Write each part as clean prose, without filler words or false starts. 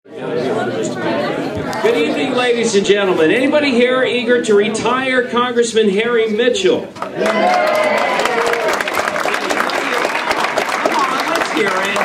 Good evening, ladies and gentlemen. Anybody here eager to retire Congressman Harry Mitchell? Come on, let's hear it.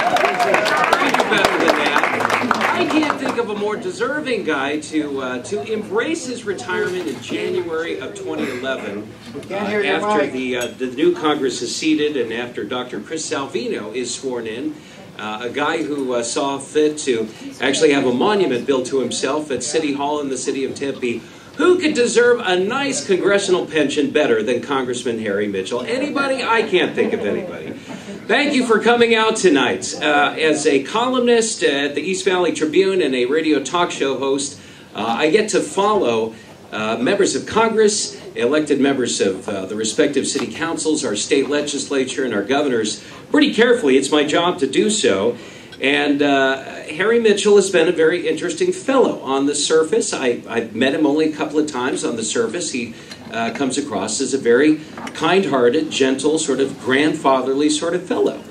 You do better than that. I can't think of a more deserving guy to embrace his retirement in January of 2011 after the new Congress is seated and after Dr. Chris Salvino is sworn in. A guy who saw fit to actually have a monument built to himself at City Hall in the city of Tempe. Who could deserve a nice congressional pension better than Congressman Harry Mitchell? Anybody? I can't think of anybody. Thank you for coming out tonight. As a columnist at the East Valley Tribune and a radio talk show host, I get to follow members of Congress, elected members of the respective city councils, our state legislature, and our governors pretty carefully. It's my job to do so. And Harry Mitchell has been a very interesting fellow on the surface. I've met him only a couple of times on the surface. He comes across as a very kind-hearted, gentle, sort of grandfatherly sort of fellow.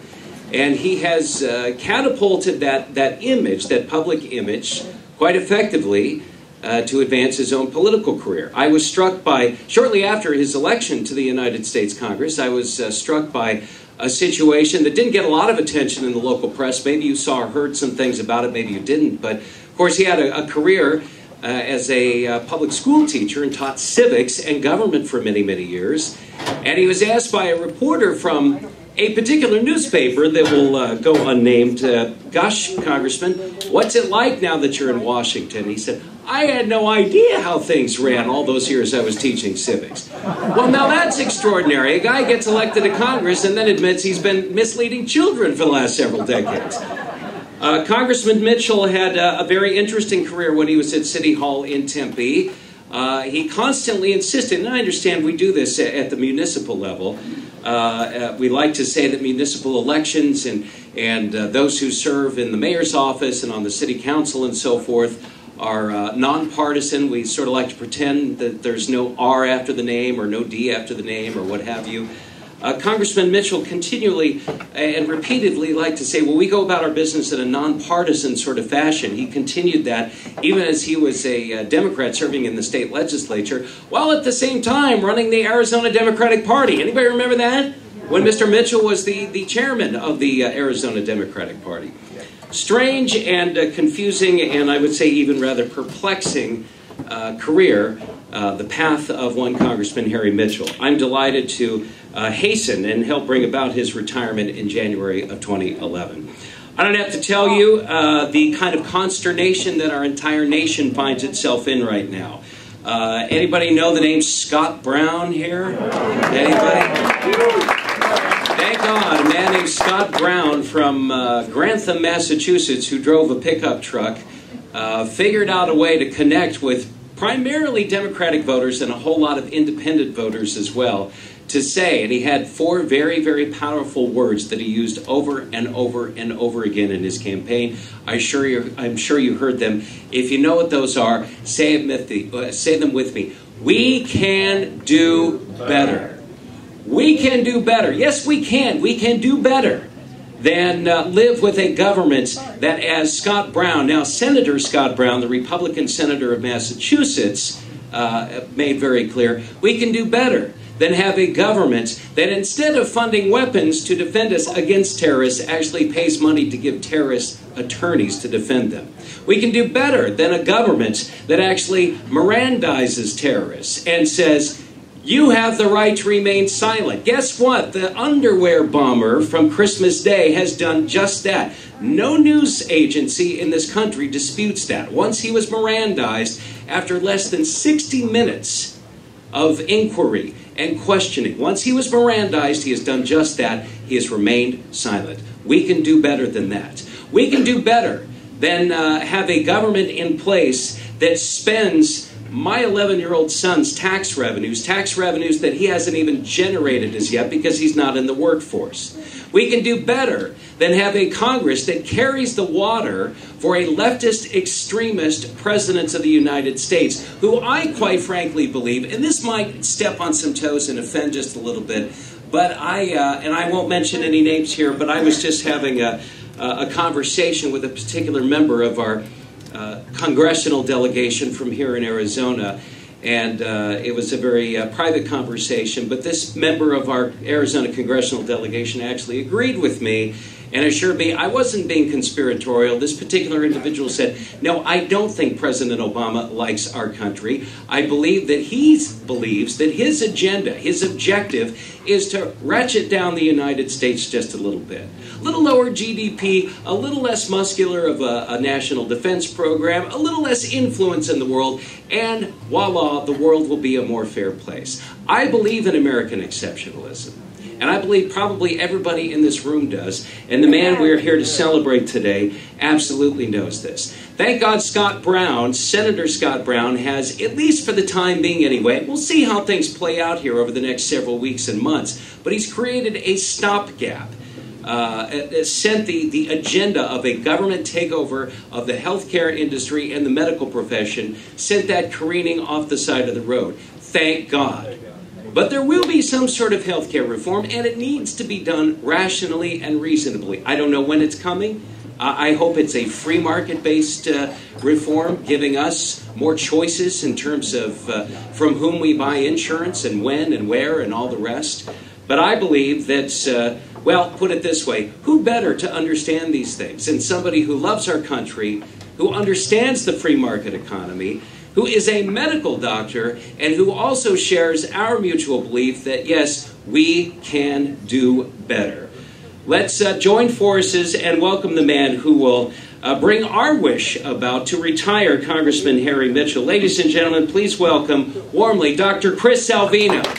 And he has catapulted that image, that public image, quite effectively to advance his own political career. I was struck by, shortly after his election to the United States Congress, I was struck by a situation that didn't get a lot of attention in the local press. Maybe you saw or heard some things about it, maybe you didn't. But, of course, he had a career as a public school teacher and taught civics and government for many, many years. And he was asked by a reporter from a particular newspaper that will go unnamed, gosh, Congressman, what's it like now that you're in Washington? He said, I had no idea how things ran all those years I was teaching civics. Well, now that's extraordinary. A guy gets elected to Congress and then admits he's been misleading children for the last several decades. Congressman Mitchell had a very interesting career when he was at City Hall in Tempe. He constantly insisted, and I understand we do this at the municipal level. We like to say that municipal elections and those who serve in the mayor's office and on the city council and so forth are nonpartisan. We sort of like to pretend that there's no R after the name or no D after the name or what have you. Congressman Mitchell continually and repeatedly liked to say, well, we go about our business in a nonpartisan sort of fashion. He continued that even as he was a Democrat serving in the state legislature, while at the same time running the Arizona Democratic Party. Anybody remember that? When Mr. Mitchell was the chairman of the Arizona Democratic Party. Strange and confusing, and I would say even rather perplexing career, the path of one Congressman Harry Mitchell. I'm delighted to hasten and help bring about his retirement in January of 2011. I don't have to tell you the kind of consternation that our entire nation finds itself in right now. Anybody know the name Scott Brown here? Anybody? Thank God, a man named Scott Brown from Grantham, Massachusetts, who drove a pickup truck, figured out a way to connect with primarily Democratic voters and a whole lot of independent voters as well, to say, and he had 4 very, very powerful words that he used over and over and over again in his campaign. I'm sure you heard them. If you know what those are, say them with me. We can do better. We can do better. Yes, we can. We can do better than live with a government that, as Scott Brown, now Senator Scott Brown, the Republican senator of Massachusetts, made very clear, we can do better than have a government that, instead of funding weapons to defend us against terrorists, actually pays money to give terrorist attorneys to defend them. We can do better than a government that actually Mirandizes terrorists and says, you have the right to remain silent. Guess what? The underwear bomber from Christmas Day has done just that. No news agency in this country disputes that. Once he was Mirandized, after less than 60 minutes of inquiry and questioning, once he was Mirandized, he has done just that. He has remained silent. We can do better than that. We can do better than have a government in place that spends my 11-year-old son's tax revenues that he hasn't even generated as yet because he's not in the workforce. We can do better than have a Congress that carries the water for a leftist extremist president of the United States, who I quite frankly believe, and this might step on some toes and offend just a little bit, but I won't mention any names here, but I was just having a conversation with a particular member of our congressional delegation from here in Arizona. And it was a very private conversation, but this member of our Arizona congressional delegation actually agreed with me and assured me I wasn't being conspiratorial. This particular individual said, no, I don't think President Obama likes our country. I believe that he believes that his agenda, his objective, is to ratchet down the United States just a little bit. A little lower GDP, a little less muscular of a national defense program, a little less influence in the world, and voila, the world will be a more fair place. I believe in American exceptionalism. And I believe probably everybody in this room does. And the man we're here to celebrate today absolutely knows this. Thank God Scott Brown, Senator Scott Brown, has, at least for the time being anyway, we'll see how things play out here over the next several weeks and months, but he's created a stopgap. Sent the agenda of a government takeover of the healthcare industry and the medical profession, sent that careening off the side of the road. Thank God. But there will be some sort of healthcare reform, and it needs to be done rationally and reasonably. I don't know when it's coming. I hope it's a free market-based reform, giving us more choices in terms of from whom we buy insurance and when and where and all the rest. But I believe that, well, put it this way, who better to understand these things than somebody who loves our country, who understands the free market economy, who is a medical doctor, and who also shares our mutual belief that, yes, we can do better. Let's join forces and welcome the man who will bring our wish about to retire Congressman Harry Mitchell. Ladies and gentlemen, please welcome warmly Dr. Chris Salvino.